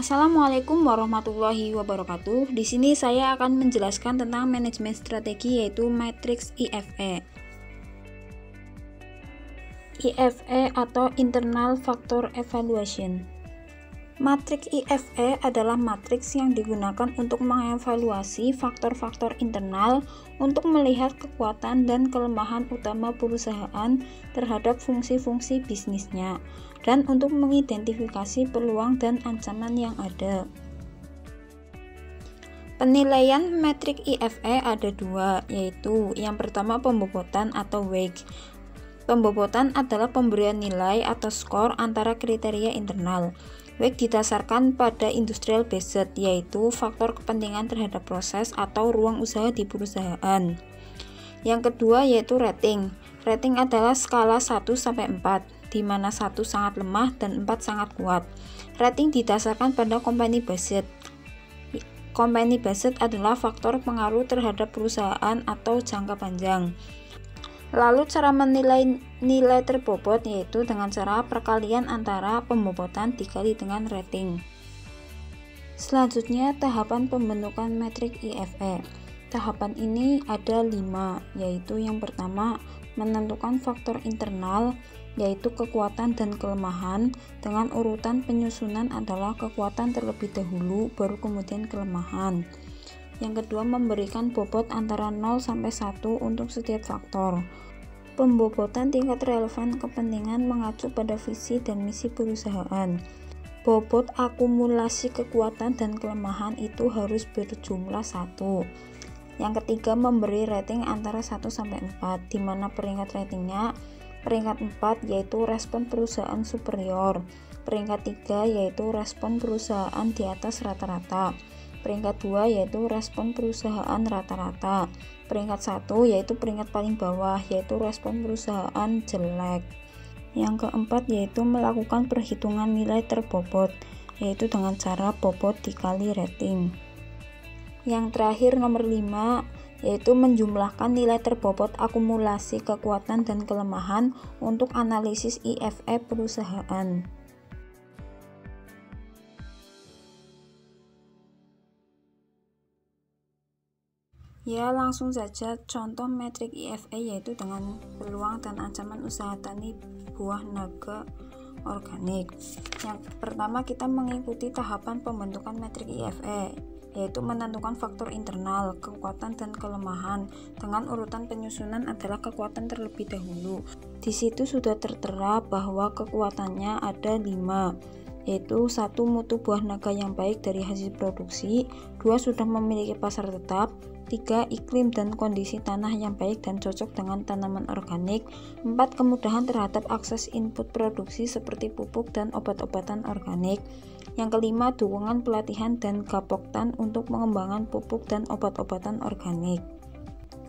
Assalamualaikum warahmatullahi wabarakatuh. Di sini saya akan menjelaskan tentang manajemen strategi, yaitu matriks IFE. IFE atau Internal Factor Evaluation. Matriks IFE adalah matriks yang digunakan untuk mengevaluasi faktor-faktor internal untuk melihat kekuatan dan kelemahan utama perusahaan terhadap fungsi-fungsi bisnisnya, dan untuk mengidentifikasi peluang dan ancaman yang ada. Penilaian metrik IFE ada dua, yaitu yang pertama pembobotan atau weight. Pembobotan adalah pemberian nilai atau skor antara kriteria internal. Weight didasarkan pada industrial based, yaitu faktor kepentingan terhadap proses atau ruang usaha di perusahaan. Yang kedua yaitu rating. Rating adalah skala 1-4, di mana 1 sangat lemah dan 4 sangat kuat. Rating didasarkan pada company based. Company based adalah faktor pengaruh terhadap perusahaan atau jangka panjang. Lalu cara menilai nilai terbobot yaitu dengan cara perkalian antara pembobotan dikali dengan rating. Selanjutnya tahapan pembentukan metrik IFE. Tahapan ini ada 5, yaitu yang pertama menentukan faktor internal, yaitu kekuatan dan kelemahan, dengan urutan penyusunan adalah kekuatan terlebih dahulu baru kemudian kelemahan. Yang kedua memberikan bobot antara 0 sampai 1 untuk setiap faktor. Pembobotan tingkat relevan kepentingan mengacu pada visi dan misi perusahaan. Bobot akumulasi kekuatan dan kelemahan itu harus berjumlah 1. Yang ketiga memberi rating antara 1 sampai 4, di mana peringkat ratingnya peringkat 4 yaitu respon perusahaan superior, peringkat 3 yaitu respon perusahaan di atas rata-rata, peringkat 2 yaitu respon perusahaan rata-rata, peringkat 1 yaitu peringkat paling bawah yaitu respon perusahaan jelek. Yang keempat yaitu melakukan perhitungan nilai terbobot, yaitu dengan cara bobot dikali rating. Yang terakhir nomor 5 yaitu menjumlahkan nilai terbobot akumulasi kekuatan dan kelemahan untuk analisis IFE perusahaan. Ya, langsung saja contoh metrik IFE yaitu dengan peluang dan ancaman usaha tani buah naga organik. Yang pertama kita mengikuti tahapan pembentukan metrik IFE, yaitu menentukan faktor internal, kekuatan dan kelemahan, dengan urutan penyusunan adalah kekuatan terlebih dahulu. Di situ sudah tertera bahwa kekuatannya ada 5, yaitu 1 mutu buah naga yang baik dari hasil produksi, 2 sudah memiliki pasar tetap, 3 iklim dan kondisi tanah yang baik dan cocok dengan tanaman organik, 4 kemudahan terhadap akses input produksi seperti pupuk dan obat-obatan organik. Yang kelima dukungan pelatihan dan gapoktan untuk pengembangan pupuk dan obat-obatan organik.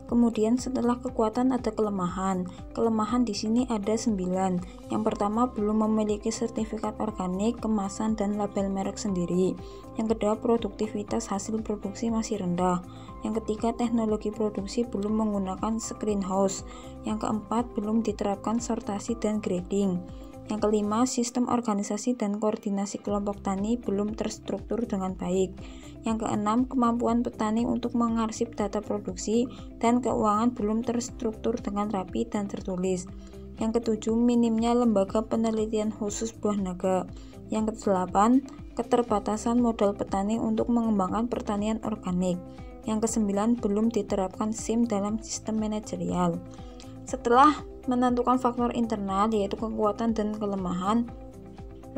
Kemudian setelah kekuatan ada kelemahan. Kelemahan di sini ada 9. Yang pertama belum memiliki sertifikat organik, kemasan dan label merek sendiri. Yang kedua produktivitas hasil produksi masih rendah. Yang ketiga teknologi produksi belum menggunakan screenhouse. Yang keempat belum diterapkan sortasi dan grading. Yang kelima, sistem organisasi dan koordinasi kelompok tani belum terstruktur dengan baik. Yang keenam, kemampuan petani untuk mengarsip data produksi dan keuangan belum terstruktur dengan rapi dan tertulis. Yang ketujuh, minimnya lembaga penelitian khusus buah naga. Yang kedelapan, keterbatasan modal petani untuk mengembangkan pertanian organik. Yang kesembilan, belum diterapkan SIM dalam sistem manajerial. Setelah menentukan faktor internal yaitu kekuatan dan kelemahan,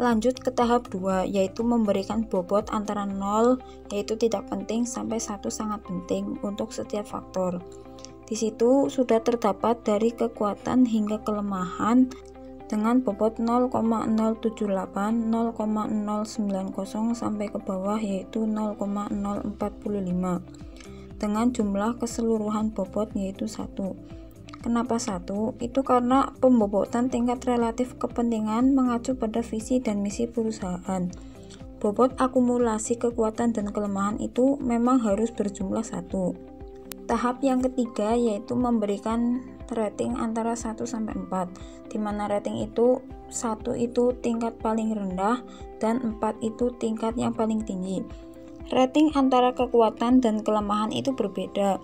lanjut ke tahap 2 yaitu memberikan bobot antara 0 yaitu tidak penting sampai 1 sangat penting untuk setiap faktor. Di situ sudah terdapat dari kekuatan hingga kelemahan dengan bobot 0,078, 0,090 sampai ke bawah yaitu 0,045 dengan jumlah keseluruhan bobot yaitu 1. Kenapa 1? Itu karena pembobotan tingkat relatif kepentingan mengacu pada visi dan misi perusahaan. Bobot akumulasi kekuatan dan kelemahan itu memang harus berjumlah 1. Tahap yang ketiga yaitu memberikan rating antara 1 sampai 4, di mana rating itu 1 itu tingkat paling rendah dan 4 itu tingkat yang paling tinggi. Rating antara kekuatan dan kelemahan itu berbeda.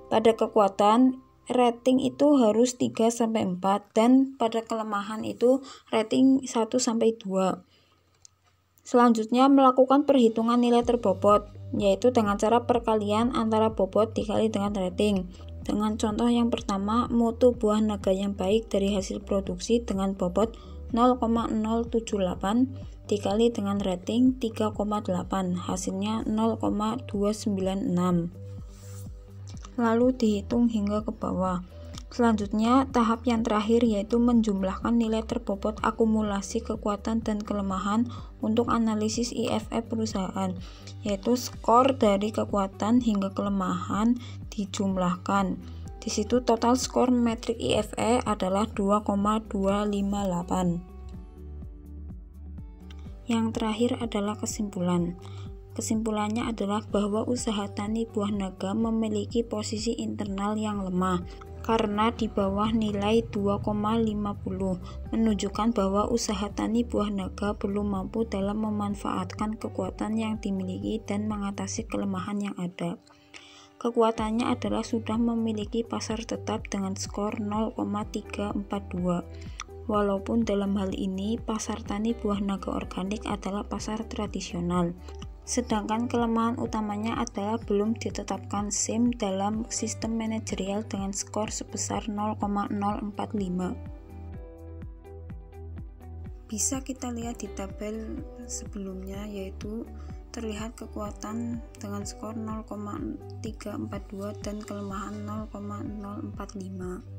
Pada kekuatan, rating itu harus 3 sampai 4 dan pada kelemahan itu rating 1 sampai 2. Selanjutnya melakukan perhitungan nilai terbobot, yaitu dengan cara perkalian antara bobot dikali dengan rating. Dengan contoh yang pertama, mutu buah naga yang baik dari hasil produksi dengan bobot 0,078 dikali dengan rating 3,8, hasilnya 0,296. Lalu dihitung hingga ke bawah. Selanjutnya, tahap yang terakhir yaitu menjumlahkan nilai terbobot akumulasi kekuatan dan kelemahan untuk analisis IFE perusahaan, yaitu skor dari kekuatan hingga kelemahan dijumlahkan. Di situ total skor metrik IFE adalah 2,258. Yang terakhir adalah kesimpulan. Kesimpulannya adalah bahwa usaha tani buah naga memiliki posisi internal yang lemah karena di bawah nilai 2,50, menunjukkan bahwa usaha tani buah naga belum mampu dalam memanfaatkan kekuatan yang dimiliki dan mengatasi kelemahan yang ada. Kekuatannya adalah sudah memiliki pasar tetap dengan skor 0,342. Walaupun dalam hal ini pasar tani buah naga organik adalah pasar tradisional. Sedangkan kelemahan utamanya adalah belum ditetapkan SIM dalam sistem manajerial dengan skor sebesar 0,045. Bisa kita lihat di tabel sebelumnya, yaitu terlihat kekuatan dengan skor 0,342 dan kelemahan 0,045.